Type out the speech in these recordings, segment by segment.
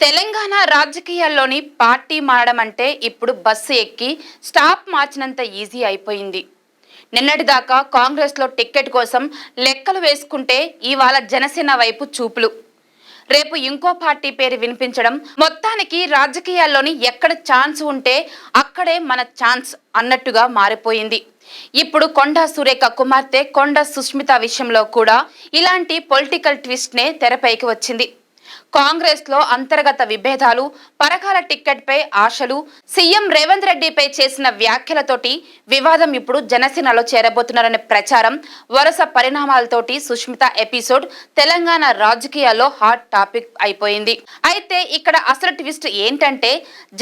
Telangana రాజకీయాల్లోని party మారడం అంటే ఇప్పుడు బస్సు ఎక్కి స్టాప్ మార్చినంత ఈజీ అయిపోయింది. నిన్నటిదాకా కాంగ్రెస్లో టిక్కెట్ కోసం లెక్కలు వేసుకుంటే ఇవాళ జనసేన వైపు చూపులు. రేపు ఇంకో పార్టీ పేరు వినిపించడం, మొత్తానికి రాజకీయాల్లోని ఎక్కడ ఛాన్స్ ఉంటే అక్కడే మన ఛాన్స్ అన్నట్టుగా మారిపోయింది. ఇప్పుడు కొండా సురేఖ కుమార్తె కొండా సుష్మిత విషయంలో కూడా ఇలాంటి పొలిటికల్ ట్విస్ట్నే తెరపైకి వచ్చింది. కాంగ్రెస్ లో అంతర్గత విభేదాలు, పరకాల టిక్కెట్ పై ఆశలు, సీఎం రేవంత్ రెడ్డిపై చేసిన వ్యాఖ్యలతోటి వివాదం ఇప్పుడు జనసేనలో చేరబోతున్నారనే ప్రచారం, వరుస పరిణామాలతోటి సుష్మిత ఎపిసోడ్ తెలంగాణ రాజకీయాల్లో హాట్ టాపిక్ అయిపోయింది. అయితే ఇక్కడ అసలు ట్విస్ట్ ఏంటంటే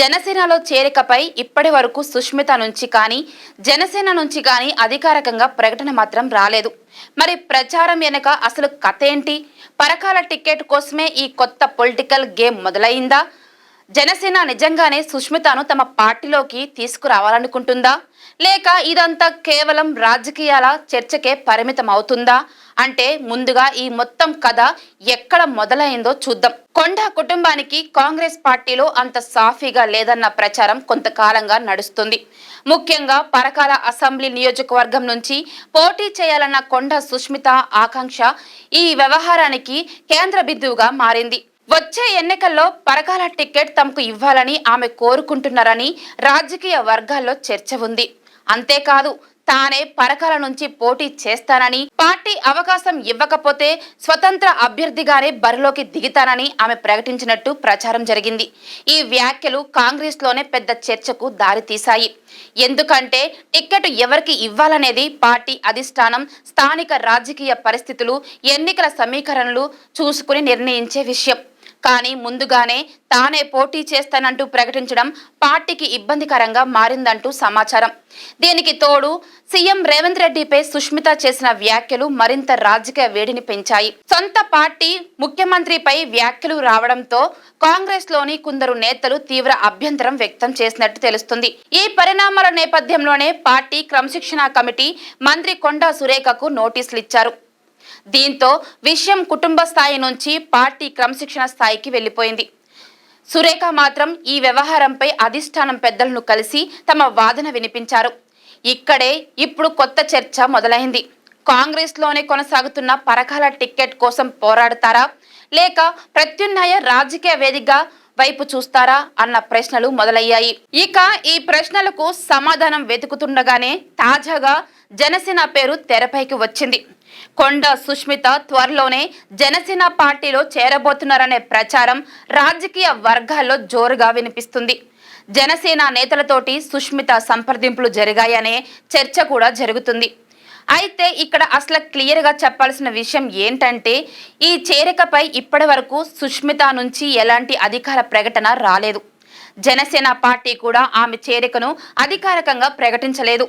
జనసేనలో చేరికపై ఇప్పటి వరకు సుష్మిత నుంచి కానీ జనసేన నుంచి కానీ అధికారికంగా ప్రకటన మాత్రం రాలేదు. మరి ప్రచారం వెనుక అసలు కథ ఏంటి? పరకాల టికెట్ కోసమే ఈ కొత్త పొలిటికల్ గేమ్ మొదలైందా? జనసేన నిజంగానే సుష్మితను తమ పార్టీలోకి తీసుకురావాలనుకుంటుందా, లేక ఇదంతా కేవలం రాజకీయాల చర్చకే పరిమితం అవుతుందా అంటే ముందుగా ఈ మొత్తం కథ ఎక్కడ మొదలైందో చూద్దాం. కొండా కుటుంబానికి కాంగ్రెస్ పార్టీలో అంత సాఫీగా లేదన్న ప్రచారం కొంతకాలంగా నడుస్తుంది. ముఖ్యంగా పరకాల అసెంబ్లీ నియోజకవర్గం నుంచి పోటీ చేయాలన్న కొండా సుష్మిత ఆకాంక్ష ఈ వ్యవహారానికి కేంద్ర బిందువుగా మారింది. వచ్చే ఎన్నికల్లో పరకాల టికెట్ తమకు ఇవ్వాలని ఆమె కోరుకుంటున్నారని రాజకీయ వర్గాల్లో చర్చ ఉంది. అంతేకాదు, తానే పరకాల నుంచి పోటీ చేస్తానని, పార్టీ అవకాశం ఇవ్వకపోతే స్వతంత్ర అభ్యర్థిగానే బరిలోకి దిగుతానని ఆమె ప్రకటించినట్టు ప్రచారం జరిగింది. ఈ వ్యాఖ్యలు కాంగ్రెస్ లోనే పెద్ద చర్చకు దారితీశాయి. ఎందుకంటే టిక్కెట్ ఎవరికి ఇవ్వాలనేది పార్టీ అధిష్టానం స్థానిక రాజకీయ పరిస్థితులు, ఎన్నికల సమీకరణలు చూసుకుని నిర్ణయించే విషయం. కానీ ముందుగానే తానే పోటీ చేస్తానంటూ ప్రకటించడం పార్టీకి ఇబ్బందికరంగా మారిందంటూ సమాచారం. దీనికి తోడు సీఎం రేవంత్ రెడ్డిపై సుష్మిత చేసిన వ్యాఖ్యలు మరింత రాజకీయ వేడిని పెంచాయి. సొంత పార్టీ ముఖ్యమంత్రిపై వ్యాఖ్యలు రావడంతో కాంగ్రెస్ లోని కొందరు నేతలు తీవ్ర అభ్యంతరం వ్యక్తం చేసినట్టు తెలుస్తుంది. ఈ పరిణామాల నేపథ్యంలోనే పార్టీ క్రమశిక్షణ కమిటీ మంత్రి కొండా సురేఖకు నోటీసులు ఇచ్చారు. దీంతో విషయం కుటుంబ స్థాయి నుంచి పార్టీ క్రమశిక్షణ స్థాయికి వెళ్లిపోయింది. సురేఖ మాత్రం ఈ వ్యవహారంపై అధిష్టానం పెద్దలను కలిసి తమ వాదన వినిపించారు. ఇక్కడే ఇప్పుడు కొత్త చర్చ మొదలైంది. కాంగ్రెస్ లోనే కొనసాగుతున్న పరకాల టిక్కెట్ కోసం పోరాడతారా, లేక ప్రత్యామ్నాయ రాజకీయ వేదికగా వైపు చూస్తారా అన్న ప్రశ్నలు మొదలయ్యాయి. ఇక ఈ ప్రశ్నలకు సమాధానం వెతుకుతుండగానే తాజాగా జనసేన పేరు తెరపైకి వచ్చింది. కొండా సుష్మిత త్వరలోనే జనసేన పార్టీలో చేరబోతున్నారనే ప్రచారం రాజకీయ వర్గాల్లో జోరుగా వినిపిస్తుంది. జనసేన నేతలతోటి సుష్మిత సంప్రదింపులు జరిగాయనే చర్చ కూడా జరుగుతుంది. అయితే ఇక్కడ అసలు క్లియర్గా చెప్పాల్సిన విషయం ఏంటంటే ఈ చేరికపై ఇప్పటి వరకు సుష్మిత నుంచి ఎలాంటి అధికార ప్రకటన రాలేదు. జనసేన పార్టీ కూడా ఆమె చేరికను అధికారికంగా ప్రకటించలేదు.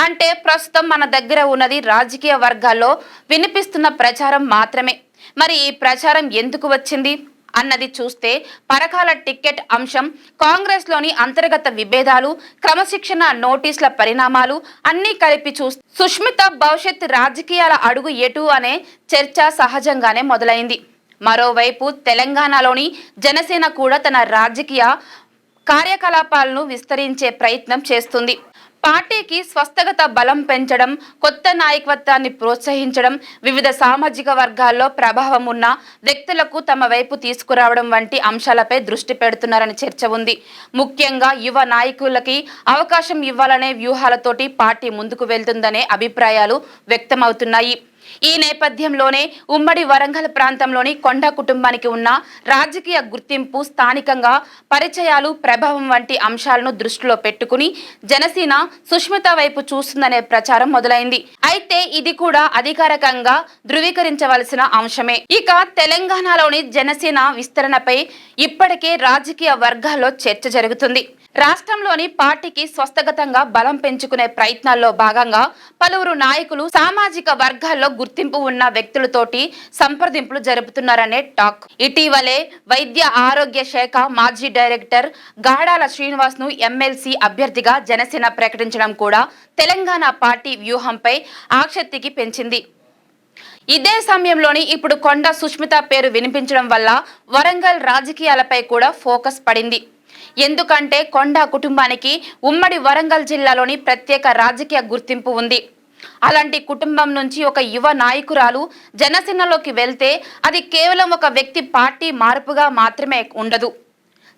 అంటే ప్రస్తుతం మన దగ్గర ఉన్నది రాజకీయ వర్గాల్లో వినిపిస్తున్న ప్రచారం మాత్రమే. మరి ఈ ప్రచారం ఎందుకు వచ్చింది అన్నది చూస్తే పరకాల టిక్కెట్ అంశం, కాంగ్రెస్ లోని అంతర్గత విభేదాలు, క్రమశిక్షణ నోటీసుల పరిణామాలు అన్నీ కలిపి చూస్తే సుష్మిత భవిష్యత్ రాజకీయాల అడుగు ఎటు అనే చర్చ సహజంగానే మొదలైంది. మరోవైపు తెలంగాణలోని జనసేన కూడా తన రాజకీయ కార్యకలాపాలను విస్తరించే ప్రయత్నం చేస్తుంది. పార్టీకి స్వస్థగత బలం పెంచడం, కొత్త నాయకత్వాన్ని ప్రోత్సహించడం, వివిధ సామాజిక వర్గాల్లో ప్రభావం ఉన్న వ్యక్తులకు తమ వైపు తీసుకురావడం వంటి అంశాలపై దృష్టి పెడుతున్నారని చర్చ ఉంది. ముఖ్యంగా యువ నాయకులకి అవకాశం ఇవ్వాలనే వ్యూహాలతోటి పార్టీ ముందుకు వెళ్తుందనే అభిప్రాయాలు వ్యక్తమవుతున్నాయి. ఈ నేపథ్యంలోనే ఉమ్మడి వరంగల్ ప్రాంతంలోని కొండా కుటుంబానికి ఉన్న రాజకీయ గుర్తింపు, స్థానికంగా పరిచయాలు, ప్రభావం వంటి అంశాలను దృష్టిలో పెట్టుకుని జనసేన సుష్మిత వైపు చూస్తుందనే ప్రచారం మొదలైంది. అయితే ఇది కూడా అధికారికంగా ధృవీకరించవలసిన అంశమే. ఇక తెలంగాణలోని జనసేన విస్తరణపై ఇప్పటికే రాజకీయ వర్గాల్లో చర్చ జరుగుతుంది. రాష్ట్రంలోని పార్టీకి స్వస్థగతంగా బలం పెంచుకునే ప్రయత్నాల్లో భాగంగా పలువురు నాయకులు సామాజిక వర్గాల్లో గుర్తింపు ఉన్న వ్యక్తులతోటి సంప్రదింపులు జరుపుతున్నారనే టాక్. ఇటీవలే వైద్య ఆరోగ్య శాఖ మాజీ డైరెక్టర్ గాడాల శ్రీనివాస్ ను ఎమ్మెల్సీ అభ్యర్థిగా జనసేన ప్రకటించడం కూడా తెలంగాణ పార్టీ వ్యూహంపై ఆసక్తికి పెంచింది. ఇదే సమయంలోని ఇప్పుడు కొండా సుష్మిత పేరు వినిపించడం వల్ల వరంగల్ రాజకీయాలపై కూడా ఫోకస్ పడింది. ఎందుకంటే కొండా కుటుంబానికి ఉమ్మడి వరంగల్ జిల్లాలోని ప్రత్యేక రాజకీయ గుర్తింపు ఉంది. అలాంటి కుటుంబం నుంచి ఒక యువ నాయకురాలు జనసేనలోకి వెళ్తే అది కేవలం ఒక వ్యక్తి పార్టీ మార్పుగా మాత్రమే ఉండదు,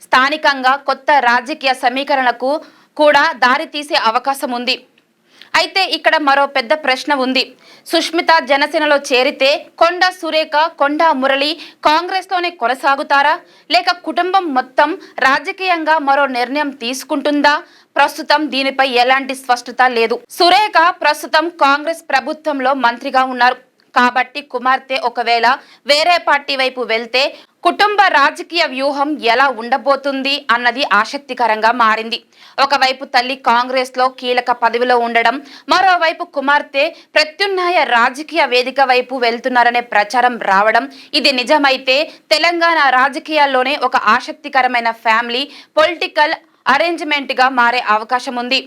స్థానికంగా కొత్త రాజకీయ సమీకరణకు కూడా దారి తీసే అవకాశం ఉంది. అయితే ఇక్కడ మరో పెద్ద ప్రశ్న ఉంది. సుష్మిత జనసేనలో చేరితే కొండా సురేఖ, కొండా మురళి కాంగ్రెస్లోనే కొనసాగుతారా, లేక కుటుంబం మొత్తం రాజకీయంగా మరో నిర్ణయం తీసుకుంటుందా? ప్రస్తుతం దీనిపై ఎలాంటి స్పష్టత లేదు. సురేఖ ప్రస్తుతం కాంగ్రెస్ ప్రభుత్వంలో మంత్రిగా ఉన్నారు కాబట్టి కుమార్తె ఒకవేళ వేరే పార్టీ వైపు వెళ్తే కుటుంబ రాజకీయ వ్యూహం ఎలా ఉండబోతుంది అన్నది ఆసక్తికరంగా మారింది. ఒకవైపు తల్లి కాంగ్రెస్ లో కీలక పదవిలో ఉండడం, మరోవైపు కుమార్తె ప్రత్యామ్నాయ రాజకీయ వేదిక వైపు వెళ్తున్నారనే ప్రచారం రావడం, ఇది నిజమైతే తెలంగాణ రాజకీయాల్లోనే ఒక ఆసక్తికరమైన ఫ్యామిలీ పొలిటికల్ అరేంజ్మెంట్ గా మారే అవకాశం ఉంది.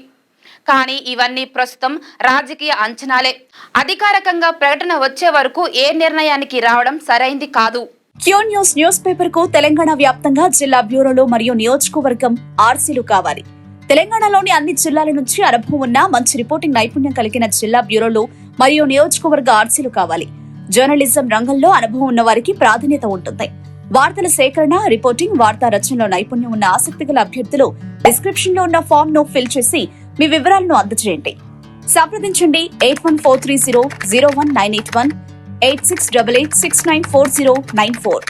కానీ ఇవన్నీ ప్రస్తుతం రాజకీయ అంచనాలే. అధికారికంగా ప్రకటన వచ్చే వరకు ఏ నిర్ణయానికి రావడం సరైంది కాదు. క్యూ న్యూస్ పేపర్ కు తెలంగాణ వ్యాప్తంగా జిల్లా బ్యూరోలు మరియు నియోజకవర్గం ఆర్సీలు కావాలి. తెలంగాణలోని అన్ని జిల్లాల నుంచి అనుభవం ఉన్న మంచి రిపోర్టింగ్ నైపుణ్యం కలిగిన జిల్లా బ్యూరోలు మరియు నియోజకవర్గ ఆర్సీలు కావాలి. జర్నలిజం రంగంలో అనుభవం ఉన్న వారికి ప్రాధాన్యత ఉంటుంది. వార్తల సేకరణ, రిపోర్టింగ్, వార్తా రచనలో నైపుణ్యం ఉన్న ఆసక్తి గల అభ్యర్థులు డిస్క్రిప్షన్ లో ఉన్న ఫామ్ ను ఫిల్ చేసి మీ వివరాలను అందజేయండి. సంప్రదించండి 8143001981 8688694094.